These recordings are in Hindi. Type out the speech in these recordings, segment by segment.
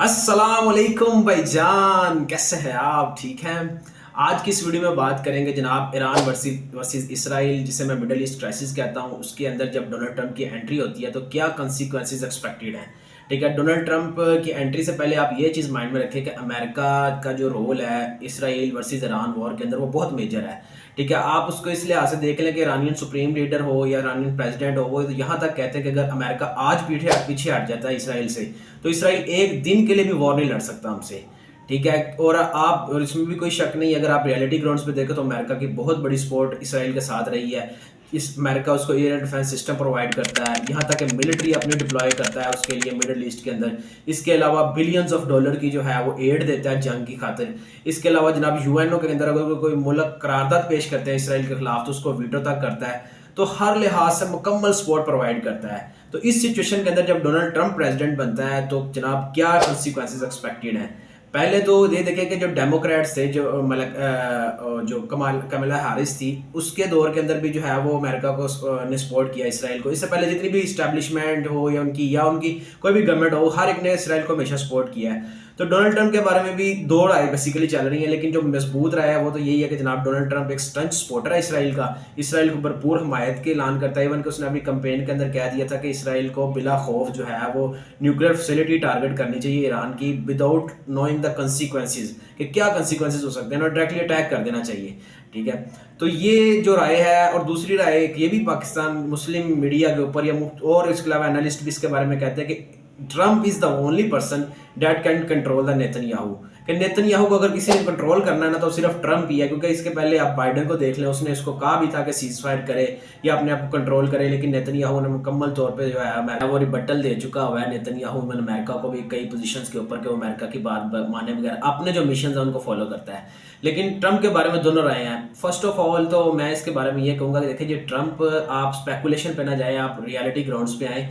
अस्सलाम वालेकुम भाईजान, कैसे हैं आप? ठीक हैं। आज की इस वीडियो में बात करेंगे जनाब ईरान वर्सेस इसराइल, जिसे मैं मिडल ईस्ट क्राइसिस कहता हूं। उसके अंदर जब डोनाल्ड ट्रंप की एंट्री होती है तो क्या कॉन्सिक्वेंसेस एक्सपेक्टेड हैं। ठीक है, डोनाल्ड ट्रंप की एंट्री से पहले आप ये चीज़ माइंड में रखें कि अमेरिका का जो रोल है इसराइल वर्सेस ईरान वॉर के अंदर वो बहुत मेजर है। ठीक है, आप उसको इस लिहाज से देख लें कि ईरानियन सुप्रीम लीडर हो या ईरानियन प्रेसिडेंट हो, वो यहाँ तक कहते हैं कि अगर अमेरिका आज पीछे हट जाता है इसराइल से, तो इसराइल एक दिन के लिए भी वॉर नहीं लड़ सकता हमसे। ठीक है, और इसमें भी कोई शक नहीं, अगर आप रियलिटी ग्राउंड्स पे देखें तो अमेरिका की बहुत बड़ी सपोर्ट इसराइल के साथ रही है। इस अमेरिका उसको एयर डिफेंस सिस्टम प्रोवाइड करता है, यहाँ तक कि मिलिट्री अपनी डिप्लॉय करता है उसके लिए मिडिल ईस्ट के अंदर। इसके अलावा बिलियंस ऑफ डॉलर की जो है वो एड देता है जंग की खातिर। इसके अलावा जनाब यूएनओ के अंदर अगर कोई मुल्क करारदाद पेश करते हैं इसराइल के खिलाफ तो उसको वीटो तक करता है। तो हर लिहाज से मुकम्मल सपोर्ट प्रोवाइड करता है। तो इस सिचुएशन के अंदर जब डोनाल्ड ट्रंप प्रेसिडेंट बनता है तो जनाब क्या कॉन्सिक्वेंसेस एक्सपेक्टेड हैं। पहले तो ये देखें कि जो डेमोक्रेट्स थे, जो कमला हैरिस थी, उसके दौर के अंदर भी जो है वो अमेरिका को ने सपोर्ट किया इसराइल को। इससे पहले जितनी भी इस्टेब्लिशमेंट हो या उनकी कोई भी गवर्नमेंट हो, हर एक ने इसराइल को हमेशा सपोर्ट किया है। तो डोनाल्ड ट्रंप के बारे में भी दो राय बेसिकली चल रही है, लेकिन जो मजबूत राय है वो तो यही है कि जनाब डोनाल्ड ट्रंप एक स्टंच सपोर्टर है इसराइल का। इसराइल को भरपूर हमायत के ऐलान करता है। इवन कि उसने अपनी कंपेन के अंदर कह दिया था कि इसराइल को बिला खौफ जो है वो न्यूक्लियर फैसिलिटी टारगेट करनी चाहिए ईरान की, विदाउट नोइंग द कंसिक्वेंसेज, कि क्या कंसिक्वेंसेज हो सकते हैं, और डायरेक्टली अटैक कर देना चाहिए। ठीक है, तो ये जो राय है। और दूसरी राय ये भी पाकिस्तान मुस्लिम मीडिया के ऊपर और इसके अलावा एनालिस्ट भी इसके बारे में कहते हैं कि Trump is the only person that can control the Netanyahu, कि नेतन्याहू को अगर किसी ने कंट्रोल करना है ना तो सिर्फ ट्रंप ही है। क्योंकि इसके पहले आप बाइडेन को देख लें, उसने इसको कहा भी था कि सीज फायर करे या अपने आप को कंट्रोल करे, लेकिन नेतन्याहू ने मुकम्मल तौर पे जो है अमेरिका वो रिबटल दे चुका हुआ है। नेतन्याहू में अमेरिका को भी कई पोजीशंस के ऊपर कि वो अमेरिका की बात माने बगैर अपने जो मिशन है उनको फॉलो करता है। लेकिन ट्रंप के बारे में दोनों राय हैं। फर्स्ट ऑफ ऑल तो मैं इसके बारे में ये कहूँगा कि देखिए, ट्रंप, आप स्पेकुलेशन पे ना जाए, आप रियलिटी ग्राउंड्स पे आए।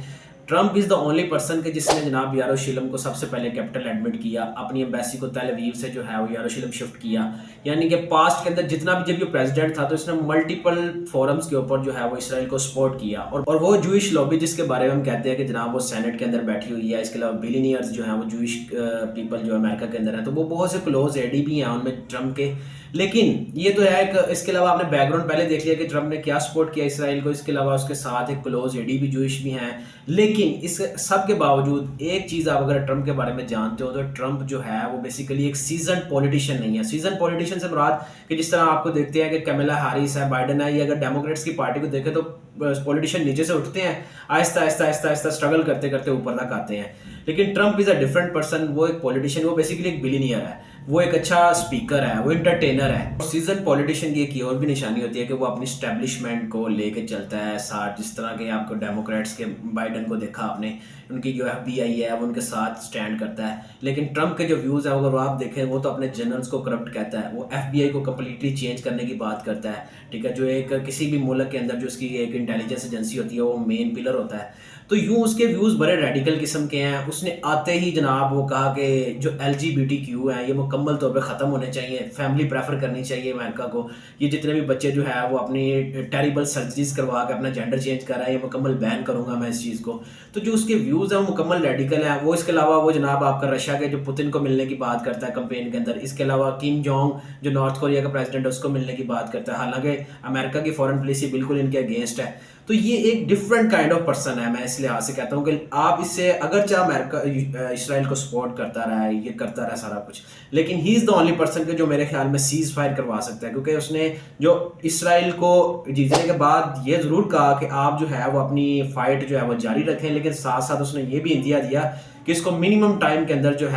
Trump is the only person के जिसने जनाब यरूशलेम को सबसे पहले कैपिटल एडमिट किया, अपनी एम्बेसी को तेल अवीव से जो है वो यरूशलेम शिफ्ट किया। यानी कि पास्ट के अंदर जितना भी जब ये प्रेसिडेंट था तो इसने मल्टीपल फोरम्स के ऊपर जो है वो इसराइल को सपोर्ट किया। और वो जूइश लॉबी जिसके बारे में हम कहते हैं कि जनाब वो सेनेट के अंदर बैठी हुई है, इसके अलावा बिलियनियर्स जो है वो जूइश पीपल जो अमेरिका के अंदर है, तो वो बहुत से क्लोज एडी भी हैं उनमें ट्रंप के। लेकिन ये तो है एक, इसके अलावा आपने बैकग्राउंड पहले देख लिया कि ट्रंप ने क्या सपोर्ट किया इसराइल को। इसके अलावा उसके साथ एक क्लोज एडी भी जूइश भी हैं। लेकिन इस सब के बावजूद एक चीज़ आप अगर ट्रंप के बारे में जानते हो तो ट्रंप जो है वो बेसिकली एक सीजन पॉलिटिशियन नहीं है। सीजन पॉलिटिशियन से मुराद कि जिस तरह आपको देखते हैं कि कमला हैरिस है, बाइडेन है, ये अगर डेमोक्रेट्स की पार्टी को देखें तो पॉलिटिशियन नीचे से उठते हैं, आहिस्ता आहिस्ता आहिस्ता आहिस्ता स्ट्रगल करते करते ऊपर तक आते हैं। लेकिन Trump is a different person. वो एक पॉलिटिशियन, वो बेसिकली एक बिलियनियर है, वो एक अच्छा स्पीकर है, वो इंटरटेनर है। और सीजन पॉलिटिशियन की एक और भी निशानी होती है कि वो अपनी स्टैब्लिशमेंट को लेके चलता है साथ। जिस तरह के आपको डेमोक्रेट्स के बाइडेन को देखा आपने, उनकी जो FBI है वो उनके साथ स्टैंड करता है। लेकिन ट्रंप के जो व्यूज़ है अगर आप देखें, वो तो अपने जनरल्स को करप्ट कहता है, वो FBI को कम्प्लीटली चेंज करने की बात करता है। ठीक है, जो एक किसी भी मुल्क के अंदर जो उसकी एक इंटेलिजेंस एजेंसी होती है वो मेन पिलर होता है। तो यूँ उसके व्यूज़ बड़े रेडिकल किस्म के हैं। उसने आते ही जनाब वो कहा कि जो LGBTQ है ये मुकम्मल तौर पे ख़त्म होने चाहिए, फैमिली प्रेफर करनी चाहिए अमेरिका को। ये जितने भी बच्चे जो है वो अपनी टेरिबल सर्जरीज करवा के अपना जेंडर चेंज कर रहा है, ये मुकम्मल बैन करूँगा मैं इस चीज़ को। तो जो उसके व्यूज़ हैं वो मुकम्मल रेडिकल हैं। वो इसके अलावा वो जनाब आपका रशिया के जो पुतिन को मिलने की बात करता है कंपेन के अंदर। इसके अलावा किम जोंग जो नॉर्थ कोरिया का प्रेसिडेंट है उसको मिलने की बात करता है, हालांकि अमेरिका की फॉरेन पॉलिसी बिल्कुल इनके अगेंस्ट है। तो ये एक डिफरेंट काइंड ऑफ पर्सन है। मैं इस लिहाज से कहता हूँ कि आप इससे अगर चाहे अमेरिका इसराइल को सपोर्ट करता रहा है, ये करता रहा सारा कुछ, लेकिन he is the only person के जो मेरे ख्याल में सीज फायर करवा सकता है। क्योंकि उसने जो इसराइल को जीतने के बाद ये ज़रूर कहा कि आप जो है वो अपनी फाइट जो है वो जारी रखें, लेकिन साथ साथ उसने ये भी इंदिया दिया कि इसको मिनिमम टाइम के अंदर जो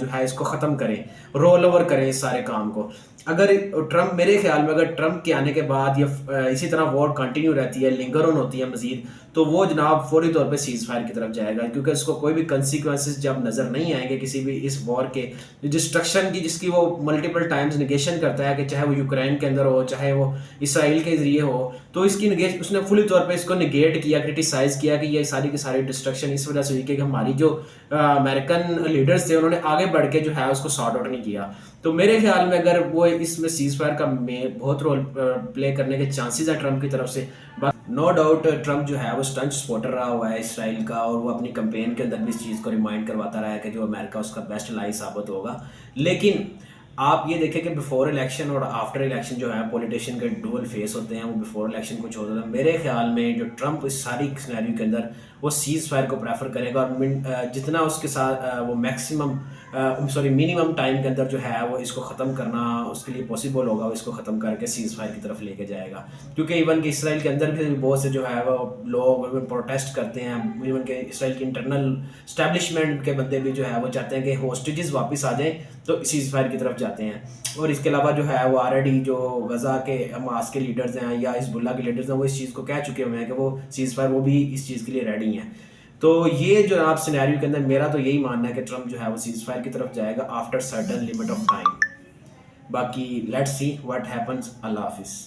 है इसको ख़त्म करें, रोल ओवर करें इस सारे काम को। अगर ट्रंप, मेरे ख्याल में अगर ट्रंप के आने के बाद ये इसी तरह वॉर कंटिन्यू रहती है, लिंगर ऑन होती है मजीद, तो वो जनाब फौरी तौर पे सीज फायर की तरफ जाएगा। क्योंकि उसको कोई भी कंसिक्वेंसेस जब नज़र नहीं आएंगे किसी भी इस वॉर के डिस्ट्रक्शन की, जिसकी वो मल्टीपल टाइम्स निगेशन करता है कि चाहे वो यूक्रेन के अंदर हो चाहे वो इसराइल के जरिए हो, तो इसकी उसने फुली तौर पर इसको निगेट किया, क्रिटिसाइज़ किया कि ये सारी की सारी डिस्ट्रक्शन इस वजह से हुई कि हमारी जो अमेरिकन लीडर्स थे उन्होंने आगे बढ़ के जो है उसको सॉर्ट आउट नहीं किया। तो मेरे ख्याल में अगर वो इसमें सीज फायर का बहुत रोल प्ले करने के चांसेस है ट्रंप की तरफ से। नो डाउट ट्रम्प जो है वो स्टंट सपोर्टर रहा हुआ है इसराइल का, और वो अपनी कैंपेन के अंदर भी इस चीज़ को रिमाइंड करवाता रहा है कि जो अमेरिका उसका बेस्ट लाई साबित होगा। लेकिन आप ये देखें कि बिफोर इलेक्शन और आफ्टर इलेक्शन जो है पॉलिटिशियन के डुअल फेस होते हैं। वो बिफोर इलेक्शन कुछ होता है, मेरे ख्याल में जो ट्रम्प इस सारी सिनेरियो के अंदर वो सीज़ फायर को प्रेफर करेगा, और जितना उसके साथ वो मैक्सिमम मिनिमम टाइम के अंदर जो है वो इसको ख़त्म करना उसके लिए पॉसिबल होगा, वो इसको ख़त्म करके सीज़ फायर की तरफ लेके जाएगा। क्योंकि इवन कि इसराइल के अंदर भी बहुत से जो है वो लोग प्रोटेस्ट करते हैं, इवन के इसराइल की इंटरनल स्टैब्लिशमेंट के बंदे भी जो है वो चाहते हैं कि होस्टेजेस वापस आ जाएं, तो सीज़ फायर की तरफ जाते हैं। और इसके अलावा जो है वो ऑलरेडी जो गज़ा के हमास के लीडर्स हैं या हिज़्बुल्लाह के लीडर्स हैं वो इस चीज़ को कह चुके हुए हैं कि वो सीज़ फायर वो भी इस चीज़ के लिए रेडी हैं। तो ये जो आप सिनेरियो के अंदर मेरा तो यही मानना है कि ट्रम्प जो है वो सीज़ फायर की तरफ जाएगा after certain limit of time. बाकी लेट्स सी व्हाट हैपेंस। अल्लाह हाफिज़।